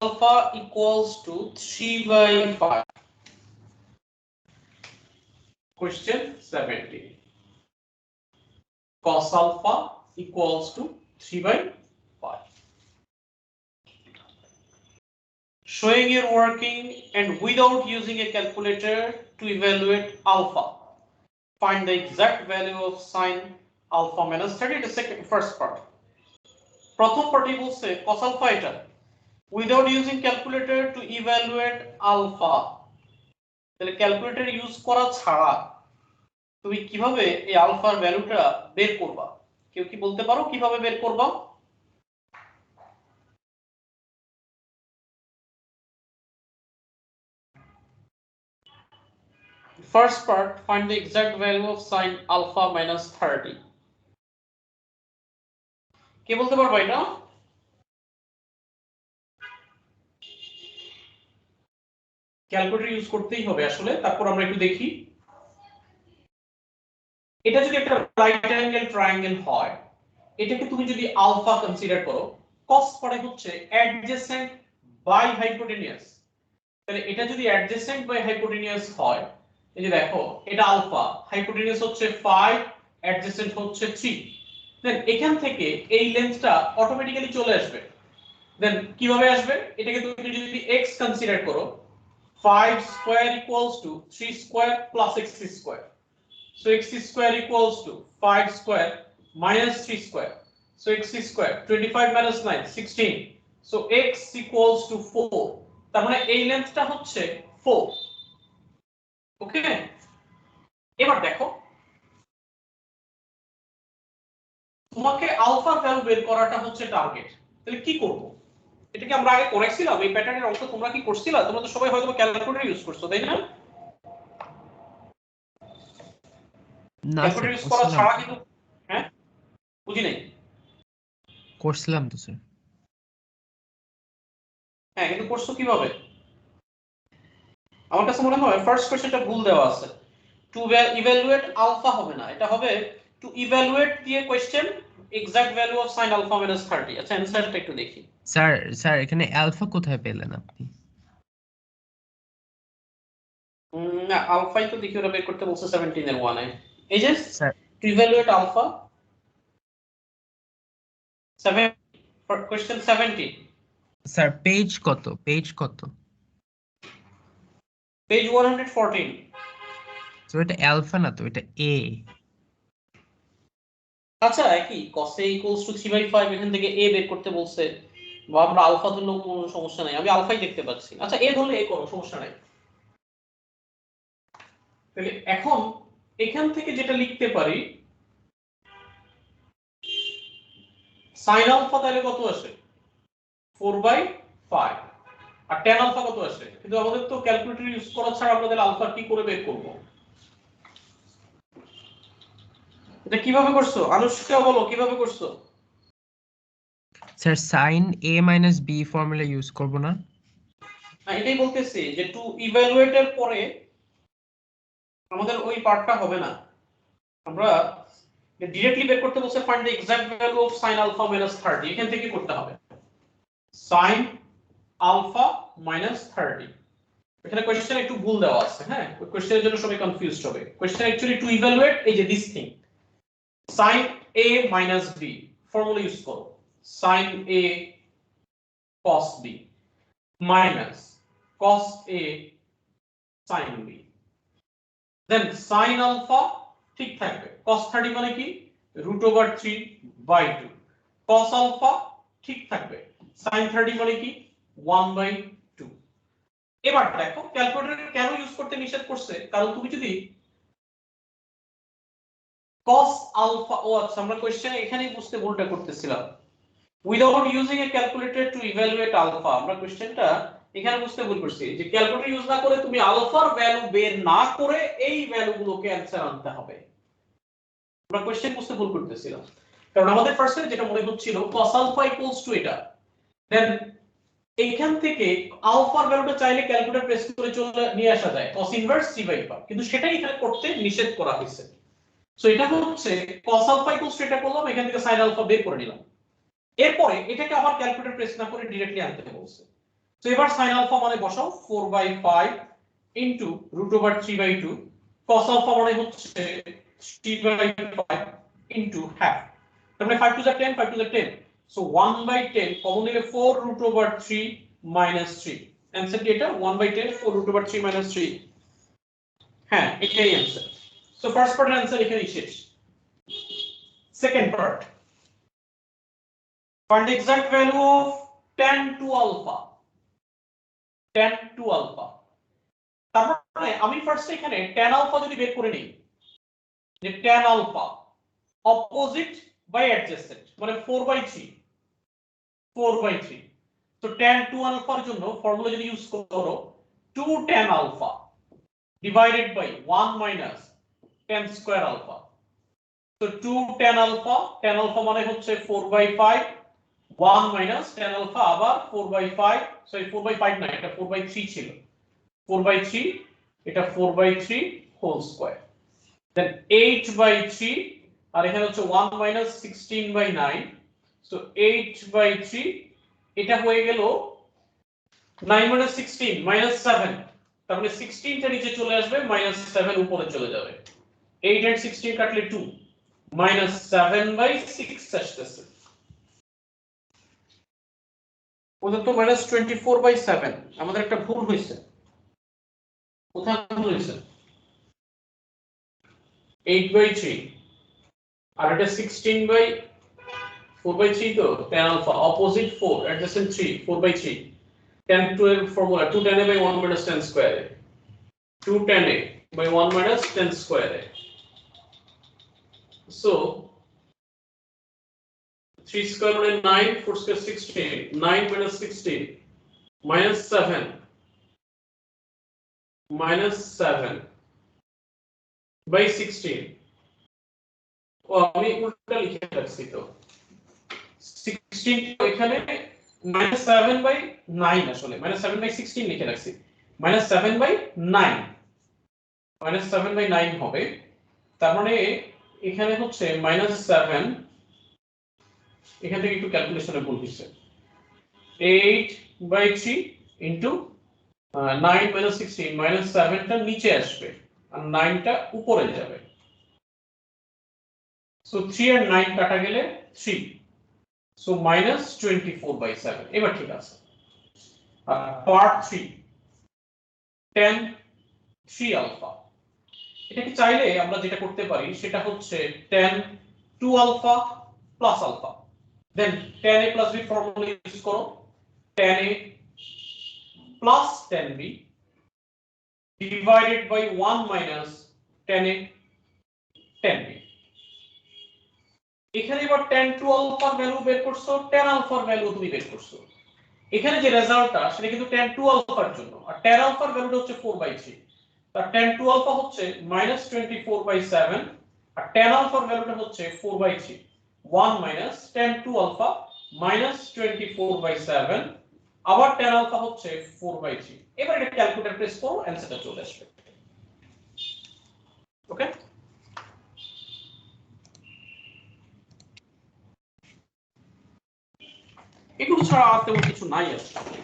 alpha equals to 3 by 5. Question 70. Cos alpha equals to 3 by 5. Showing your working and without using a calculator to evaluate alpha. Find the exact value of sine alpha minus 30. The first part. প্রথম party বলছে cos alpha এটা without using calculator to evaluate alpha. তাহলে calculator use করা ছাড়া তুমি কিভাবে এই আলফার ভ্যালুটা বের করবা? কেউ কি বলতে পারো কিভাবে বের করবা? First part, find the exact value of sine alpha minus 30. কে বলতে পারবা এটা? ক্যালকুলেটর ইউজ করতেই হবে আসলে। তারপর আমরা একটু দেখি এটা যদি একটা রাইট অ্যাঙ্গেল ট্রায়াঙ্গেল হয়, এটাকে তুমি যদি আলফা কনসিডার করো, cos পড়ে হচ্ছে অ্যাডজেসেন্ট বাই হাইপোটেনিয়াস। তাহলে এটা যদি অ্যাডজেসেন্ট বাই হাইপোটেনিয়াস হয়, এই যে দেখো এটা আলফা, হাইপোটেনিয়াস হচ্ছে 5, অ্যাডজেসেন্ট হচ্ছে 3, দেন এখান থেকে এই লেন্থটা অটোমেটিক্যালি চলে আসবে। দেন কিভাবে আসবে? এটাকে তুমি যদি x কনসিডার করো, 5 square equals to 3 square plus x square, so x square equals to 5 square minus 3 square, so x square 25 minus 9 16, so x equals to 4. তার মানে এই লেন্থটা হচ্ছে 4। ওকে, এবার দেখো তোমাকে আলফার ভ্যালু বের করাটা হচ্ছে টার্গেট। তাহলে কি করব? এটা কি আমরা আগে করেছিলাম? এই প্যাটার্নের অঙ্ক তোমরা কি করছিলা? তোমরা তো সবাই হয়তো ক্যালকুলেটর ইউজ করছো, তাই না? না স্যার, ক্যালকুলেটর ইউজ করা ছাড়া কিন্তু হ্যাঁ বুঝি নাই। করছিলাম তো স্যার। হ্যাঁ, কিন্তু করছো কিভাবে? আমার কাছে মনে হয় ফার্স্ট কোশ্চেনটা ভুল দেওয়া আছে। টু ইভ্যালুয়েট আলফা হবে না, এটা হবে টু ইভ্যালুয়েট দিয়ে question exact value of sin alpha minus 30। আচ্ছা অ্যানসারটা একটু দেখি। স্যার স্যার এখানে অ্যালফা কোথায় পেলেন আপনি? না, আলফাই তো দেখি ওরা বের করতে বলছে 17 এর 1 এ। এই যে sir to evaluate alpha 7 for question 70। Sir page কত? পেজ কত? পেজ 114। তো এটা অ্যালফা না তো, এটা এ। আচ্ছা একই cos a equals to 3/5, এখান থেকে a বের করতে বলছে, বা আমরা আলফা ধরলেও কোনো সমস্যা নাই, আমি আলফাই দেখতে পাচ্ছি। আচ্ছা a ধরলে a করো, সমস্যা নাই। তাহলে এখন এখান থেকে যেটা লিখতে পারি sin আলফা তাহলে কত আসে? 4/5। আর tan আলফা কত আসে? কিন্তু আমাদের তো ক্যালকুলেটর ইউজ করা ছাড়া আমরা তাহলে আলফা কি করে বের করব? এটা কিভাবে করছো? আনুষ্কা বলো কিভাবে করছো? স্যার সাইন এ মাইনাস বি ফর্মুলা ইউজ করব না? না, এটাই বলতেছি যে টু ইভ্যালুয়েট এর পরে আমাদের ওই পার্টটা হবে না, আমরা ডিরেক্টলি বের করতে বলছে find the exact value of sin alpha minus 30, এখান থেকে করতে হবে sin আলফা মাইনাস 30। এখানে কোশ্চেন একটু ভুল দেওয়া আছে, হ্যাঁ ওই কোশ্চেনের জন্য সবাই কনফিউজড হবে। কোশ্চেন অ্যাকচুয়ালি টু ইভ্যালুয়েট এই যে this thing sin a minus b formula use করো, sin a cos b minus cos a sin b, then sin alpha ঠিক থাকবে, cos 30 মানে কি √3/2, cos আলফা ঠিক থাকবে, sin 30 মানে কি 1/2। এবার দেখো ক্যালকুলেটর কেন ইউজ করতে নিষেধ করছে, কারণ তুমি যদি cos আলফা, ও আচ্ছা আমরা কোশ্চেনে এখানেই বুঝতে ভুলটা করতেছিলাম, without using a calculator to evaluate alpha, আমরা কোশ্চেনটা এখানে বুঝতে ভুল করছি যে ক্যালকুলেটর ইউজ না করে তুমি আলফার ভ্যালু বের না করে এই ভ্যালুগুলোকে অ্যানসার আনতে হবে। আমরা কোশ্চেন বুঝতে ভুল করতেছিলাম, কারণ আমাদের ফার্স্টে যেটা মনে হচ্ছিল cos আলফা ইকুয়ালস টু এটা, দেন এইখান থেকে আলফার ভ্যালুটা চাইলে ক্যালকুলেটর প্রেস করে চলে নিয়ে আসা যায় cos ইনভার্স 3/5, কিন্তু সেটাই এখানে করতে নিষেধ করা হয়েছে। সো এটা হচ্ছে cos আলফা ইকুয়ালস টু এটা করলাম, এখান থেকে sin আলফা বের করে নিলাম, এরপরে এটাকে আবার ক্যালকুলেটর প্রেস না করে ডাইরেক্টলি আনতে বলছে। তো এবার sin আলফা মানে বসাও 4/5 ইনটু √3/2 cos আলফা মানে হচ্ছে 3/5 ইনটু হাফ। তার মানে 5 to the 10 5 to the 10, so 1/10 common নিলে 4√3 minus 3। অ্যানসার কি এটা 1/10 4√3 minus 3। হ্যাঁ এটাই অ্যানসার। সো ফার্স্ট পার্টের অ্যানসার এখানেই শেষ। Second part, find the exact value of tan to alpha, tan to alpha। তার মানে আমি ফার্স্ট এখানে tan alpha যদি বের করে নিই, যে tan alpha opposite by adjacent মানে 4/3 4/3। তো tan 2 আলফার জন্য ফর্মুলা যদি ইউজ করো 2 tan alpha divided by 1 minus tan square alpha। তো 2 tan alpha মানে হচ্ছে 4/5 1 minus tan alpha আবার 4/5, সরি 4/5 না এটা 4/3 ছিল, 4/3 এটা 4/3 হোল স্কয়ার, দেন 8/3 আর এখানে হচ্ছে 1 minus 16/9, সো 8/3 এটা হয়ে গেল 9 minus 16 minus 7, তার মানে 16 টা নিচে চলে আসবে minus 7 উপরে চলে যাবে, 8 and 16 কাটলে 2 minus 7/6 আসতেছে। ওটা তো minus 24/7, আমাদের একটা ভুল হয়েছে। কোথায় ভুল হয়েছে? 8/3 আর এটা 16/4/3 তো tan alpha opposite 4 adjacent 3 4/3 tan 12 formula 2 tan a by 1 minus tan square a, 2 tan a by 1 minus tan square a, so 3 square মানে 9 4 square 16 9 minus 16 minus 7 minus 7 by 16, ও আমি উল্টা লিখে রাখছি তো 16 এখানে -7/9 আসলে -7/16 লিখে রাখছি, -7/9 -7/9 হবে। তার মানে এখানে হচ্ছে -7, এখান থেকে একটু ক্যালকুলেশনে ভুল হয়েছে, 8/3 ইনটু 9 - 16 -7 টা নিচে আসবে আর 9 টা উপরে যাবে, সো 3 আর 9 কাটা গেলে 3, so -24/7 এবার ঠিক আছে। পার্ট 3 tan 3 আলফা, এটাকে চাইলে আমরা যেটা করতে পারি সেটা হচ্ছে tan 2 alpha plus alpha, then tan a plus b formula use করো, tan a plus tan b divided by 1 minus tan a tan b। এখানে এবার tan 2 আলফার ভ্যালু বের করছো, tan আলফার ভ্যালু তুমি বের করছো, এখানে যে রেজাল্টটা সেটা কিন্তু tan 2 আলফার জন্য, আর tan আলফার ভ্যালুটা হচ্ছে 4/3, তার tan 2 আলফা হচ্ছে -24/7 আর tan আলফার ভ্যালুটা হচ্ছে 4/3, 1 minus tan 2 আলফা -24/7 আবার tan আলফা হচ্ছে 4/3। এবার এটা ক্যালকুলেটর প্রেস করো, অ্যানসারটা চলে আসবে। ওকে, এগুলো ছাড়া আর তেমন কিছু নাই আসলে।